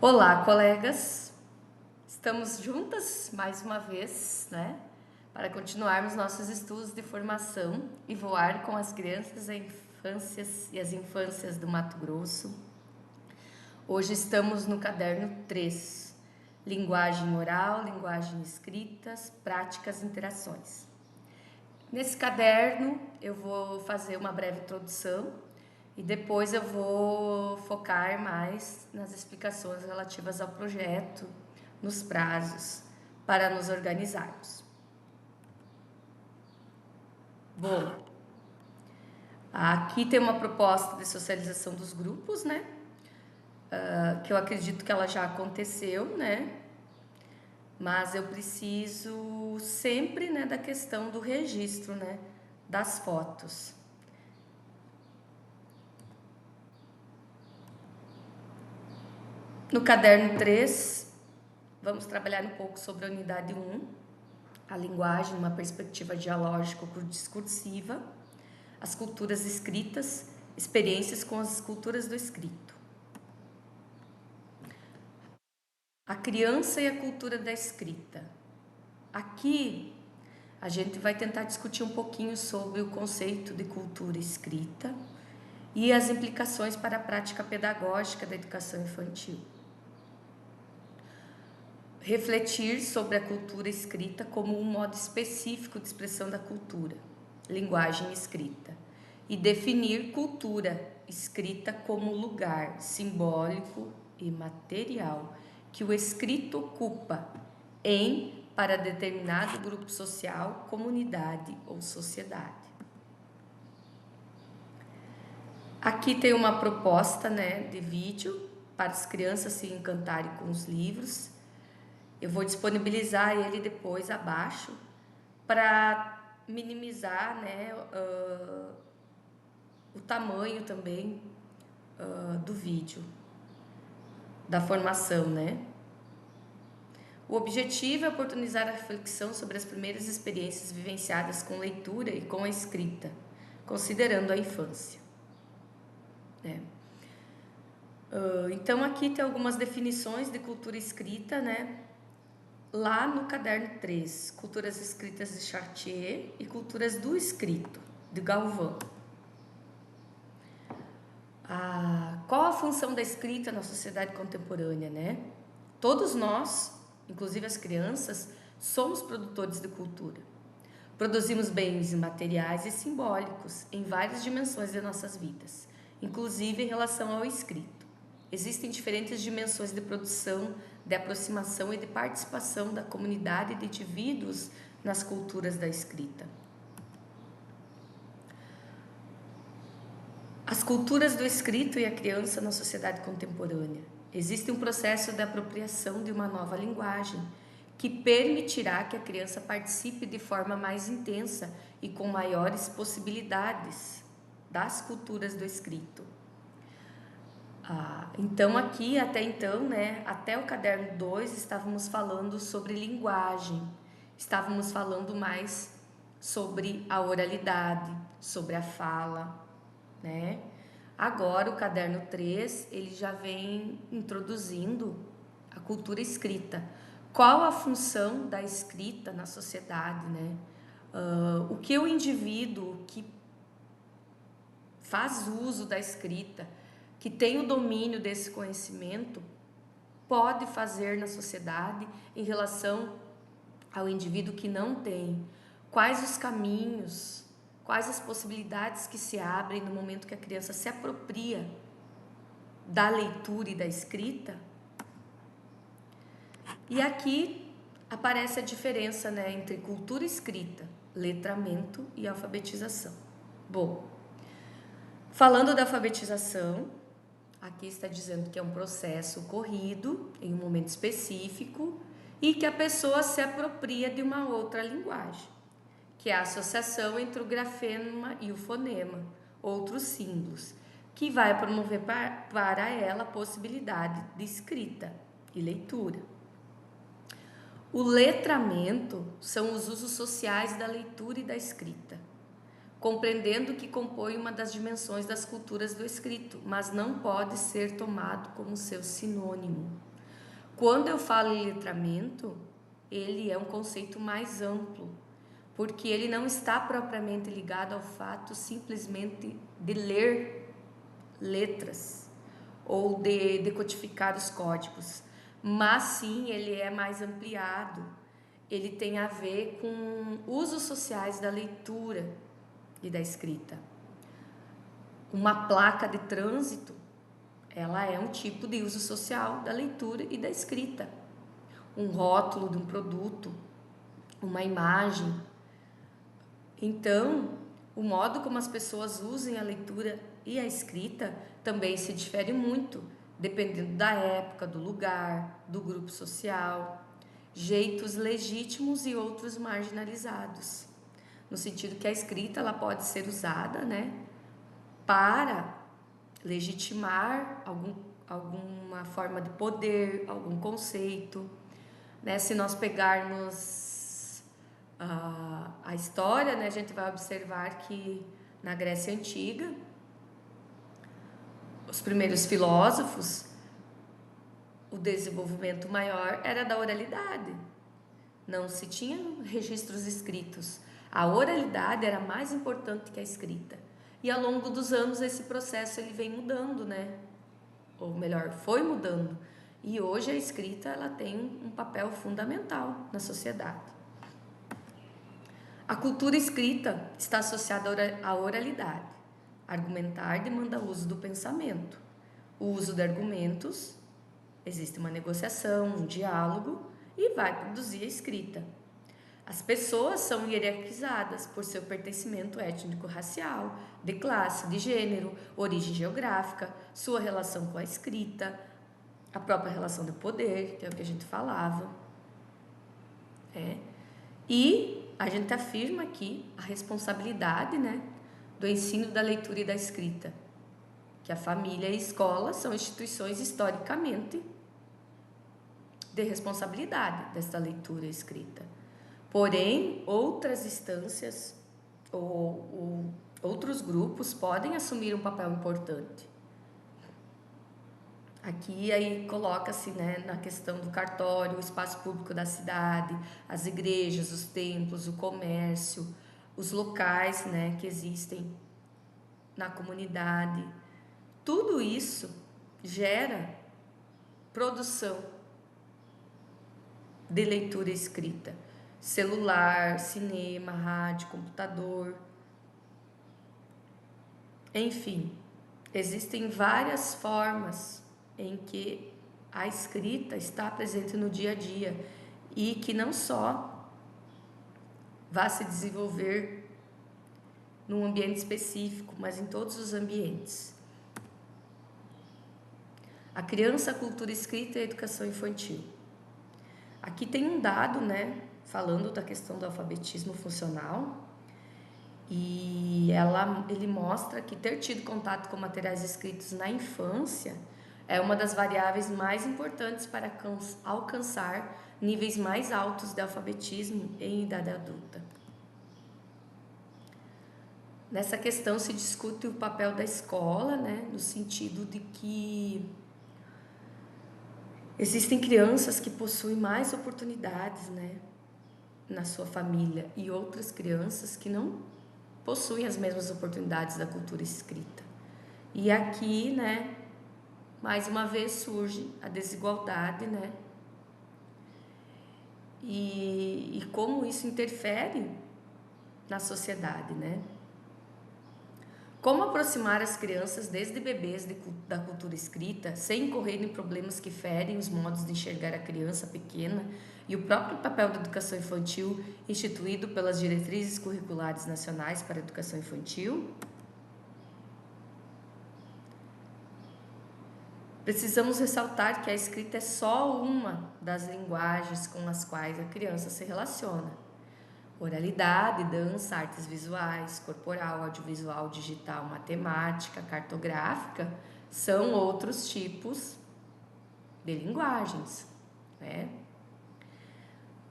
Olá, colegas! Estamos juntas mais uma vez, né? Para continuarmos nossos estudos de formação e voar com as crianças e as infâncias do Mato Grosso. Hoje estamos no caderno 3, Linguagem Oral, Linguagem Escritas, Práticas e Interações. Nesse caderno eu vou fazer uma breve introdução e depois eu vou focar mais nas explicações relativas ao projeto, nos prazos, para nos organizarmos. Bom, aqui tem uma proposta de socialização dos grupos, né? Que eu acredito que ela já aconteceu, né? Mas eu preciso sempre, né, da questão do registro, né, das fotos. No caderno 3, vamos trabalhar um pouco sobre a unidade 1, a linguagem, uma perspectiva dialógico-discursiva, as culturas escritas, experiências com as culturas do escrito. A criança e a cultura da escrita. Aqui a gente vai tentar discutir um pouquinho sobre o conceito de cultura escrita e as implicações para a prática pedagógica da educação infantil. Refletir sobre a cultura escrita como um modo específico de expressão da cultura, linguagem escrita, e definir cultura escrita como lugar simbólico e material que o escrito ocupa para determinado grupo social, comunidade ou sociedade. Aqui tem uma proposta, né, de vídeo para as crianças se encantarem com os livros. Eu vou disponibilizar ele depois abaixo para minimizar, né, o tamanho também do vídeo, da formação, né? O objetivo é oportunizar a reflexão sobre as primeiras experiências vivenciadas com leitura e com a escrita, considerando a infância. Então aqui tem algumas definições de cultura escrita, né? Lá no caderno 3, Culturas Escritas de Chartier e Culturas do Escrito, de Galvão. Qual a função da escrita na sociedade contemporânea, né? Todos nós, inclusive as crianças, somos produtores de cultura. Produzimos bens materiais e simbólicos em várias dimensões de nossas vidas, inclusive em relação ao escrito. Existem diferentes dimensões de produção, de aproximação e de participação da comunidade de indivíduos nas culturas da escrita. As culturas do escrito e a criança na sociedade contemporânea. Existe um processo de apropriação de uma nova linguagem que permitirá que a criança participe de forma mais intensa e com maiores possibilidades das culturas do escrito. Então aqui, até então, né, até o caderno 2, estávamos falando sobre linguagem, estávamos falando mais sobre a oralidade, sobre a fala, né? Agora o caderno 3, ele já vem introduzindo a cultura escrita. Qual a função da escrita na sociedade, né? O que o indivíduo que faz uso da escrita, que tem o domínio desse conhecimento, pode fazer na sociedade em relação ao indivíduo que não tem? Quais os caminhos, quais as possibilidades que se abrem no momento que a criança se apropria da leitura e da escrita? E aqui aparece a diferença, né, entre cultura escrita, letramento e alfabetização. Bom, falando da alfabetização, aqui está dizendo que é um processo ocorrido em um momento específico e que a pessoa se apropria de uma outra linguagem, que é a associação entre o grafema e o fonema, outros símbolos, que vai promover para ela a possibilidade de escrita e leitura. O letramento são os usos sociais da leitura e da escrita, compreendendo que compõe uma das dimensões das culturas do escrito, mas não pode ser tomado como seu sinônimo. Quando eu falo em letramento, ele é um conceito mais amplo, porque ele não está propriamente ligado ao fato simplesmente de ler letras ou de decodificar os códigos, mas sim ele é mais ampliado. Ele tem a ver com usos sociais da leitura e da escrita. Uma placa de trânsito, ela é um tipo de uso social da leitura e da escrita. Um rótulo de um produto, uma imagem. Então, o modo como as pessoas usam a leitura e a escrita também se difere muito, dependendo da época, do lugar, do grupo social, jeitos legítimos e outros marginalizados. No sentido que a escrita ela pode ser usada, né, para legitimar alguma forma de poder, algum conceito, né? Se nós pegarmos a história, né, a gente vai observar que na Grécia Antiga, os primeiros filósofos, o desenvolvimento maior era da oralidade. Não se tinha registros escritos. A oralidade era mais importante que a escrita. E ao longo dos anos esse processo ele vem mudando, né? Ou melhor, foi mudando. E hoje a escrita ela tem um papel fundamental na sociedade. A cultura escrita está associada à oralidade. Argumentar demanda o uso do pensamento. O uso de argumentos, existe uma negociação, um diálogo e vai produzir a escrita. As pessoas são hierarquizadas por seu pertencimento étnico-racial, de classe, de gênero, origem geográfica, sua relação com a escrita, a própria relação de poder, que é o que a gente falava. E a gente afirma aqui a responsabilidade, né, do ensino da leitura e da escrita, que a família e a escola são instituições historicamente de responsabilidade desta leitura e escrita. Porém, outras instâncias ou outros grupos podem assumir um papel importante. Aqui aí coloca-se, né, na questão do cartório, o espaço público da cidade, as igrejas, os templos, o comércio, os locais, né, que existem na comunidade. Tudo isso gera produção de leitura escrita. Celular, cinema, rádio, computador. Enfim, existem várias formas em que a escrita está presente no dia a dia e que não só vai se desenvolver num ambiente específico, mas em todos os ambientes. A criança, a cultura escrita e a educação infantil. Aqui tem um dado, né, falando da questão do alfabetismo funcional, e ele mostra que ter tido contato com materiais escritos na infância é uma das variáveis mais importantes para alcançar níveis mais altos de alfabetismo em idade adulta. Nessa questão se discute o papel da escola, né, no sentido de que existem crianças que possuem mais oportunidades, né, na sua família e outras crianças que não possuem as mesmas oportunidades da cultura escrita. E aqui, né, mais uma vez surge a desigualdade, né, e como isso interfere na sociedade, né. Como aproximar as crianças desde bebês da cultura escrita sem incorrer em problemas que ferem os modos de enxergar a criança pequena e o próprio papel da educação infantil instituído pelas diretrizes curriculares nacionais para a educação infantil? Precisamos ressaltar que a escrita é só uma das linguagens com as quais a criança se relaciona. Oralidade, dança, artes visuais, corporal, audiovisual, digital, matemática, cartográfica são outros tipos de linguagens, né?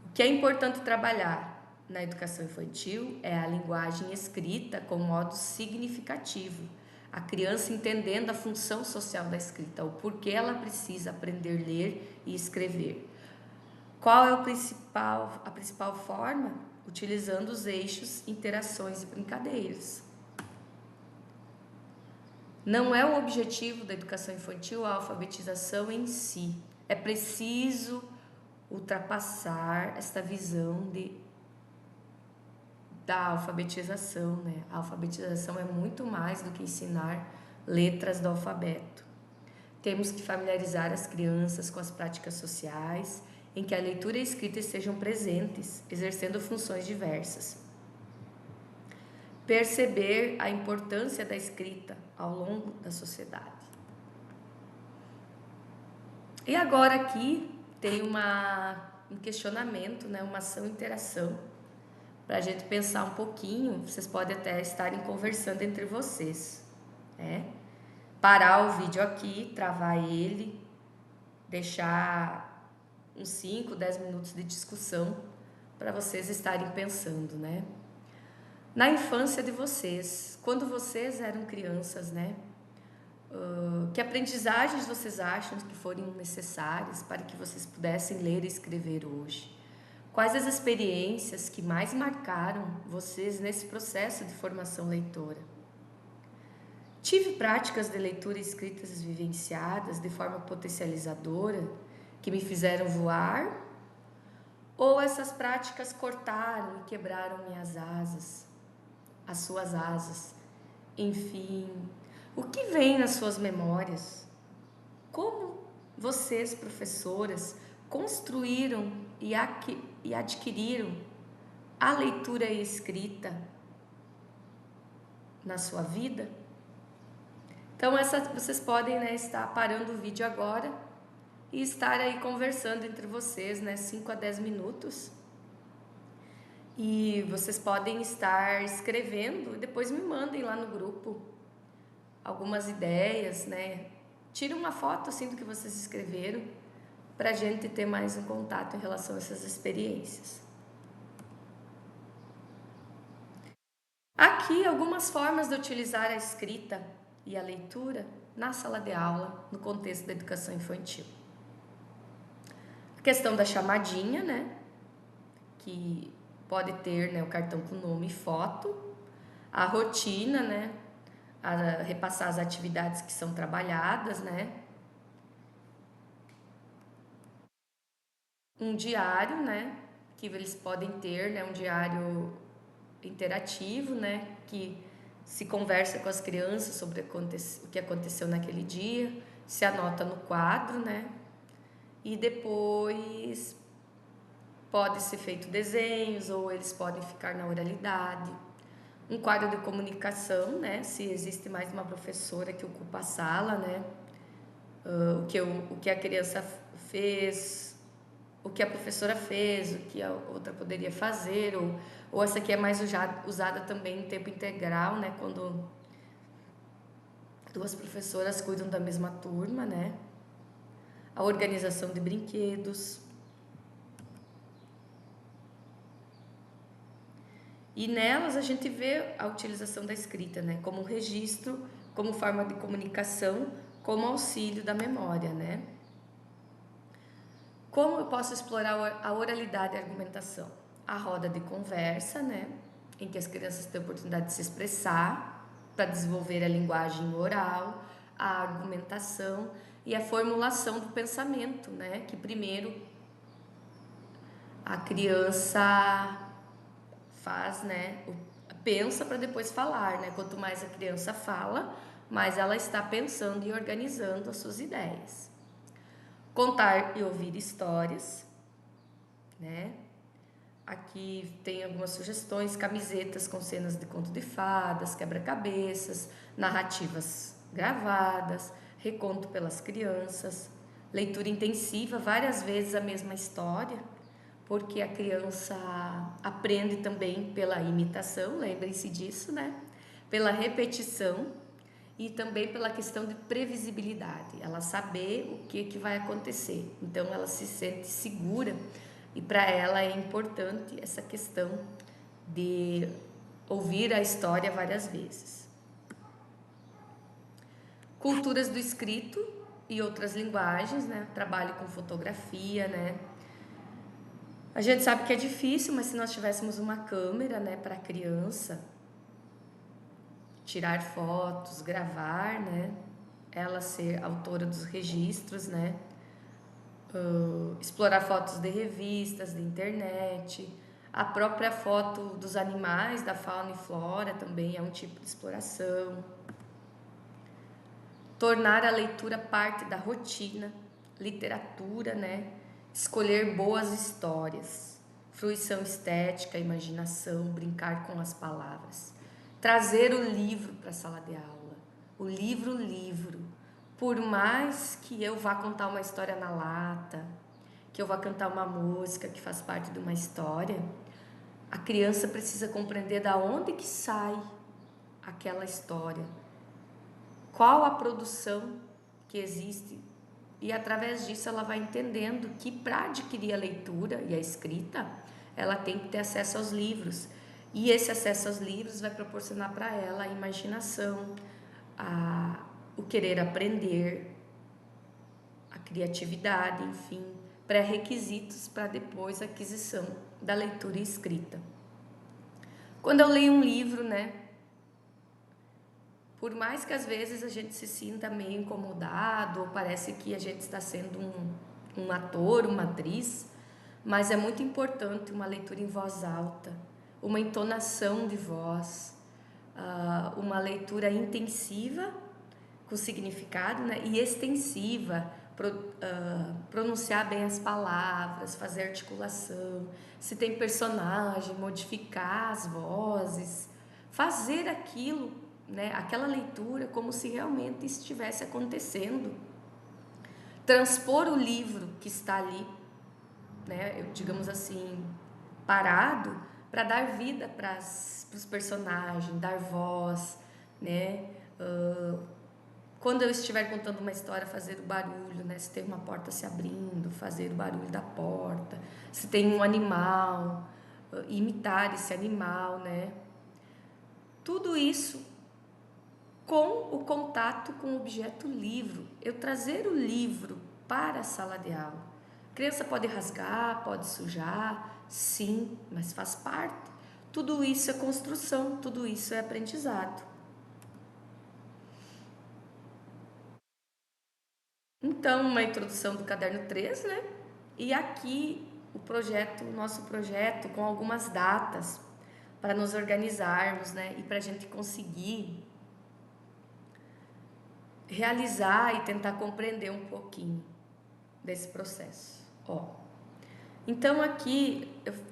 O que é importante trabalhar na educação infantil é a linguagem escrita com modo significativo, A criança entendendo a função social da escrita, o porquê ela precisa aprender a ler e escrever. Qual é a principal forma? Utilizando os eixos, interações e brincadeiras. Não é o objetivo da educação infantil a alfabetização em si. É preciso ultrapassar esta visão da alfabetização, né? A alfabetização é muito mais do que ensinar letras do alfabeto. Temos que familiarizar as crianças com as práticas sociais, em que a leitura e a escrita estejam presentes, exercendo funções diversas. Perceber a importância da escrita ao longo da sociedade. E agora aqui tem um questionamento, né? Uma ação-interação, para a gente pensar um pouquinho. Vocês podem até estarem conversando entre vocês, né? Parar o vídeo aqui, travar ele, deixar uns 5, 10 minutos de discussão para vocês estarem pensando, né? Na infância de vocês, quando vocês eram crianças, né? Que aprendizagens vocês acham que foram necessárias para que vocês pudessem ler e escrever hoje? Quais as experiências que mais marcaram vocês nesse processo de formação leitora? Tive práticas de leitura e escritas vivenciadas de forma potencializadora que me fizeram voar? Ou essas práticas cortaram e quebraram minhas asas, as suas asas? Enfim, o que vem nas suas memórias? Como vocês, professoras, construíram e adquiriram a leitura e escrita na sua vida? Então, vocês podem, né, estar parando o vídeo agora e estar aí conversando entre vocês, né, 5 a 10 minutos. E vocês podem estar escrevendo e depois me mandem lá no grupo algumas ideias, né? Tire uma foto assim do que vocês escreveram para a gente ter mais um contato em relação a essas experiências. Aqui algumas formas de utilizar a escrita e a leitura na sala de aula, no contexto da educação infantil. A questão da chamadinha, né? Que pode ter, né, o cartão com nome e foto. A rotina, né? A repassar as atividades que são trabalhadas, né? Um diário, né? Que eles podem ter, né? Um diário interativo, né? Que se conversa com as crianças sobre o que aconteceu naquele dia, se anota no quadro, né? E depois pode ser feito desenhos ou eles podem ficar na oralidade. Um quadro de comunicação, né? Se existe mais uma professora que ocupa a sala, né? O que a criança fez, o que a professora fez, o que a outra poderia fazer, ou essa aqui é mais usada também em tempo integral, né? Quando duas professoras cuidam da mesma turma, né? A organização de brinquedos. E nelas a gente vê a utilização da escrita, né? Como registro, como forma de comunicação, como auxílio da memória, né? Como eu posso explorar a oralidade e a argumentação? A roda de conversa, né? Em que as crianças têm a oportunidade de se expressar para desenvolver a linguagem oral, a argumentação e a formulação do pensamento, né? Que primeiro a criança faz, né? Pensa para depois falar, né? Quanto mais a criança fala, mais ela está pensando e organizando as suas ideias. Contar e ouvir histórias, né? Aqui tem algumas sugestões: camisetas com cenas de conto de fadas, quebra-cabeças, narrativas gravadas, reconto pelas crianças, leitura intensiva, várias vezes a mesma história, porque a criança aprende também pela imitação, lembrem-se disso, né? Pela repetição e também pela questão de previsibilidade, ela saber o que vai acontecer. Então ela se sente segura e para ela é importante essa questão de ouvir a história várias vezes. Culturas do escrito e outras linguagens, né? Trabalho com fotografia, né? A gente sabe que é difícil, mas se nós tivéssemos uma câmera, né, para criança, tirar fotos, gravar, né? Ela ser autora dos registros, né? Explorar fotos de revistas, de internet, a própria foto dos animais, da fauna e flora também é um tipo de exploração. Tornar a leitura parte da rotina, literatura, né? Escolher boas histórias, fruição estética, imaginação, brincar com as palavras. Trazer o livro para a sala de aula, o livro. Por mais que eu vá contar uma história na lata, que eu vá cantar uma música que faz parte de uma história, a criança precisa compreender da onde que sai aquela história, qual a produção que existe, e através disso ela vai entendendo que para adquirir a leitura e a escrita, ela tem que ter acesso aos livros, e esse acesso aos livros vai proporcionar para ela a imaginação, o querer aprender, a criatividade, enfim, pré-requisitos para depois a aquisição da leitura e escrita. Quando eu leio um livro, né, por mais que às vezes a gente se sinta meio incomodado, ou parece que a gente está sendo um ator, uma atriz, mas é muito importante uma leitura em voz alta, uma entonação de voz, uma leitura intensiva com significado, né, e extensiva, pronunciar bem as palavras, fazer articulação, se tem personagem, modificar as vozes, fazer aquilo, né, aquela leitura como se realmente estivesse acontecendo, transpor o livro que está ali, né, digamos assim, parado, para dar vida para os personagens, dar voz, né, quando eu estiver contando uma história, fazer o barulho, né? Se tem uma porta se abrindo, fazer o barulho da porta. Se tem um animal, imitar esse animal, né? Tudo isso com o contato com o objeto livro. Eu trazer o livro para a sala de aula. A criança pode rasgar, pode sujar, sim, mas faz parte. Tudo isso é construção, tudo isso é aprendizado. Então, uma introdução do caderno 3, né? E aqui o nosso projeto com algumas datas para nos organizarmos, né? E para a gente conseguir realizar e tentar compreender um pouquinho desse processo. Ó, então aqui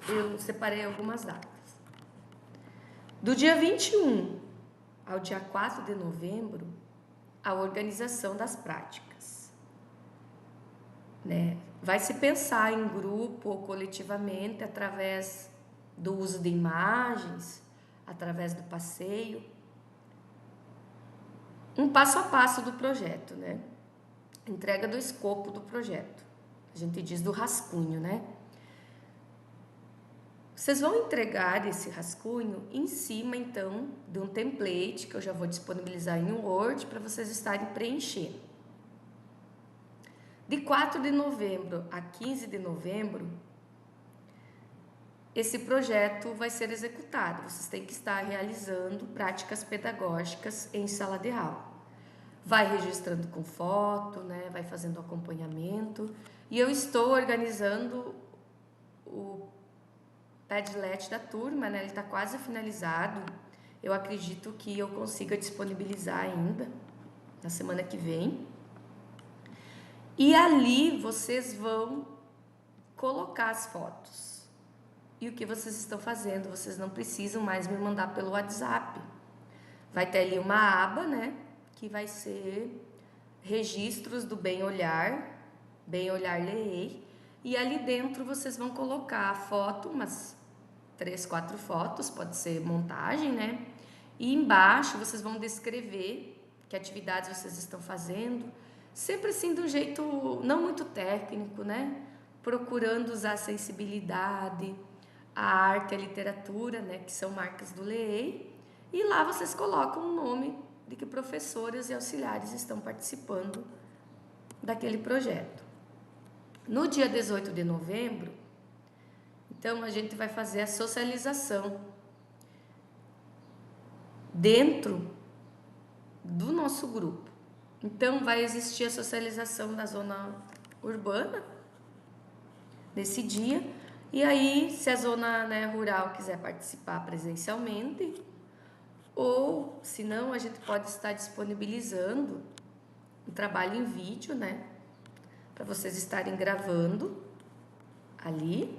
eu separei algumas datas. Do dia 21 ao dia 4 de novembro, a organização das práticas, né? Vai se pensar em grupo ou coletivamente através do uso de imagens, através do passeio, um passo a passo do projeto, né? Entrega do escopo do projeto. A gente diz do rascunho, né? Vocês vão entregar esse rascunho em cima, então, de um template que eu já vou disponibilizar em um Word para vocês estarem preenchendo. De 4 de novembro a 15 de novembro, esse projeto vai ser executado. Vocês têm que estar realizando práticas pedagógicas em sala de aula. Vai registrando com foto, né? Vai fazendo acompanhamento. E eu estou organizando o Padlet da turma, né? Ele está quase finalizado. Eu acredito que eu consiga disponibilizar ainda na semana que vem. E ali vocês vão colocar as fotos. E o que vocês estão fazendo? Vocês não precisam mais me mandar pelo WhatsApp. Vai ter ali uma aba, né? Que vai ser registros do Bem Olhar Leei. E ali dentro vocês vão colocar a foto, umas 3, 4 fotos, pode ser montagem, né? E embaixo vocês vão descrever que atividades vocês estão fazendo, sempre assim de um jeito não muito técnico, né? Procurando usar a sensibilidade, a arte, a literatura, né? Que são marcas do Leei. E lá vocês colocam o nome de que professores e auxiliares estão participando daquele projeto. No dia 18 de novembro, então a gente vai fazer a socialização dentro do nosso grupo. Então vai existir a socialização na zona urbana nesse dia, e aí se a zona, né, rural quiser participar presencialmente, ou se não, a gente pode estar disponibilizando um trabalho em vídeo, né, para vocês estarem gravando ali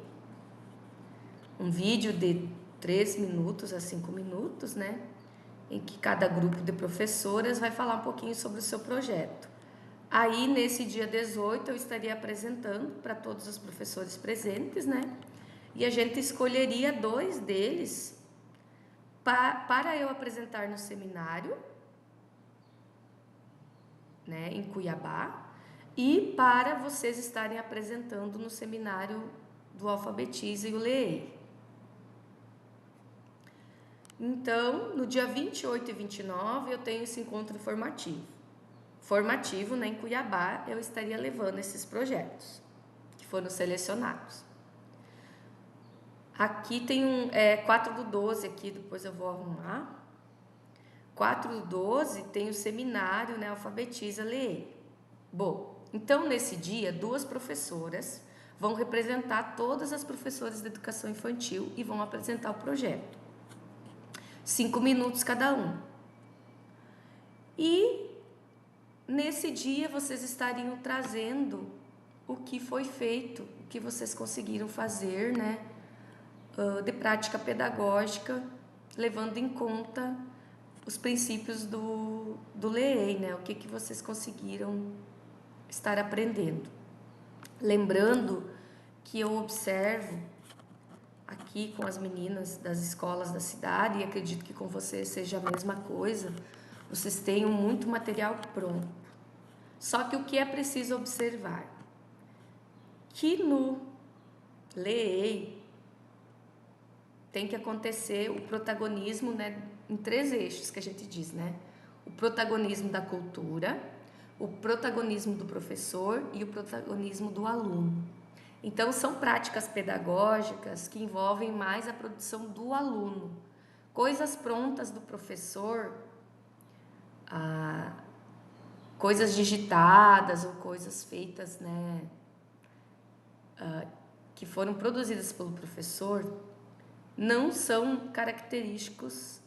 um vídeo de 3 minutos a 5 minutos, né, em que cada grupo de professoras vai falar um pouquinho sobre o seu projeto. Aí, nesse dia 18, eu estaria apresentando para todos os professores presentes, né? E a gente escolheria 2 deles para eu apresentar no seminário, né, em Cuiabá, e para vocês estarem apresentando no seminário do Alfabetiza e o Leei. Então, no dia 28 e 29, eu tenho esse encontro formativo, né, em Cuiabá, eu estaria levando esses projetos que foram selecionados. Aqui tem 4/12 aqui, depois eu vou arrumar. 4/12 tem o seminário, né, Alfabetiza, Leei. Bom, então nesse dia, 2 professoras vão representar todas as professoras de educação infantil e vão apresentar o projeto. 5 minutos cada um. E nesse dia vocês estariam trazendo o que foi feito, o que vocês conseguiram fazer, né, de prática pedagógica, levando em conta os princípios do Leei, né, o que vocês conseguiram estar aprendendo. Lembrando que eu observo aqui com as meninas das escolas da cidade, e acredito que com vocês seja a mesma coisa, vocês têm muito material pronto. Só que o que é preciso observar? Que no Leei tem que acontecer o protagonismo, né, em 3 eixos que a gente diz, né? O protagonismo da cultura, o protagonismo do professor e o protagonismo do aluno. Então, são práticas pedagógicas que envolvem mais a produção do aluno. Coisas prontas do professor, coisas digitadas ou coisas feitas, né, que foram produzidas pelo professor, não são característicos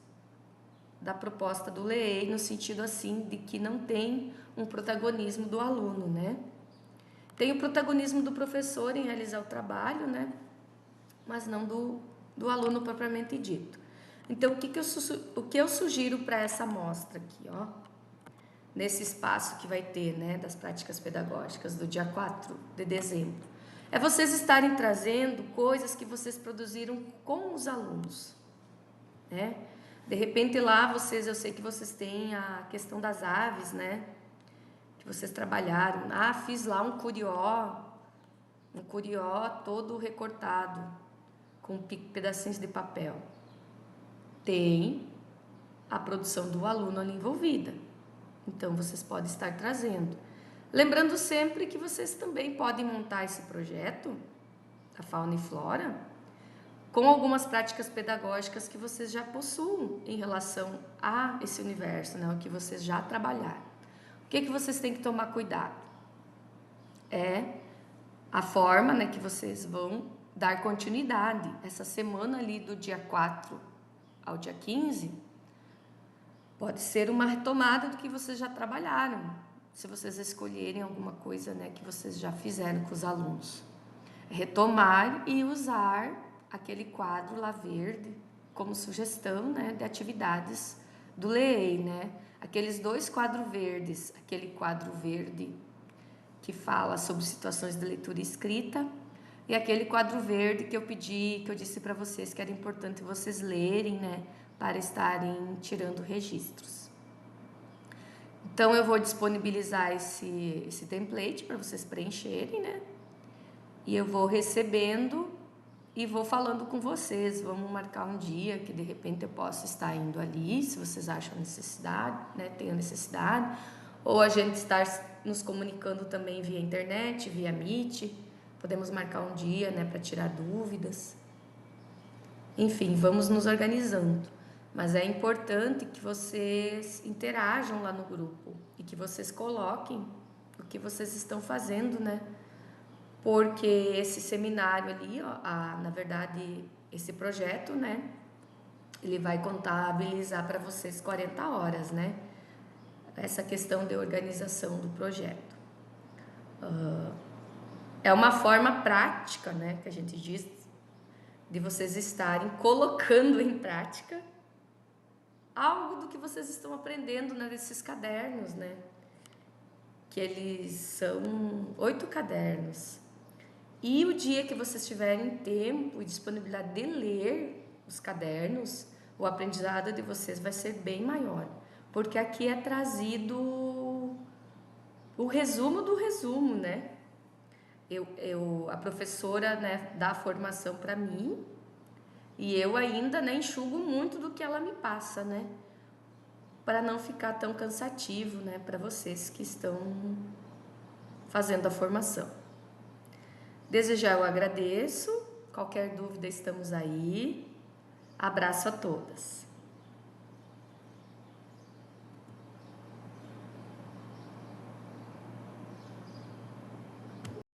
da proposta do Leei, no sentido assim de que não tem um protagonismo do aluno, né? Tem o protagonismo do professor em realizar o trabalho, né? Mas não do aluno propriamente dito. Então, o que eu sugiro para essa amostra aqui, ó, nesse espaço que vai ter, né, das práticas pedagógicas do dia 4 de dezembro, é vocês estarem trazendo coisas que vocês produziram com os alunos, né? De repente lá eu sei que vocês têm a questão das aves, né? Que vocês trabalharam. Fiz lá um curió todo recortado, com pedacinhos de papel. Tem a produção do aluno ali envolvida. Então, vocês podem estar trazendo. Lembrando sempre que vocês também podem montar esse projeto, a Fauna e Flora, com algumas práticas pedagógicas que vocês já possuem em relação a esse universo, né? O que vocês já trabalharam. O que vocês têm que tomar cuidado? É a forma, né, que vocês vão dar continuidade. Essa semana ali do dia 4 ao dia 15, pode ser uma retomada do que vocês já trabalharam, se vocês escolherem alguma coisa, né, que vocês já fizeram com os alunos. Retomar e usar aquele quadro lá verde como sugestão, né, de atividades do Leei, né? Aqueles 2 quadros verdes, aquele quadro verde que fala sobre situações de leitura e escrita, e aquele quadro verde que eu disse para vocês que era importante vocês lerem, né, para estarem tirando registros. Então, eu vou disponibilizar esse template para vocês preencherem, né, e eu vou recebendo e vou falando com vocês. Vamos marcar um dia que de repente eu possa estar indo ali, se vocês acham necessidade, né, tenham necessidade, ou a gente estar nos comunicando também via internet, via Meet. Podemos marcar um dia, né, para tirar dúvidas. Enfim, vamos nos organizando. Mas é importante que vocês interajam lá no grupo e que vocês coloquem o que vocês estão fazendo, né? Porque esse seminário ali, ó, na verdade, esse projeto, né? Ele vai contabilizar para vocês 40 horas, né? Essa questão de organização do projeto. É uma forma prática, né? Que a gente diz, de vocês estarem colocando em prática algo do que vocês estão aprendendo nesses cadernos, né? Que eles são 8 cadernos. E o dia que vocês tiverem tempo e disponibilidade de ler os cadernos, o aprendizado de vocês vai ser bem maior. Porque aqui é trazido o resumo do resumo, né? A professora, né, dá a formação para mim e eu ainda, né, enxugo muito do que ela me passa, né? Para não ficar tão cansativo, né, para vocês que estão fazendo a formação. Desde já eu agradeço. Qualquer dúvida, estamos aí. Abraço a todas.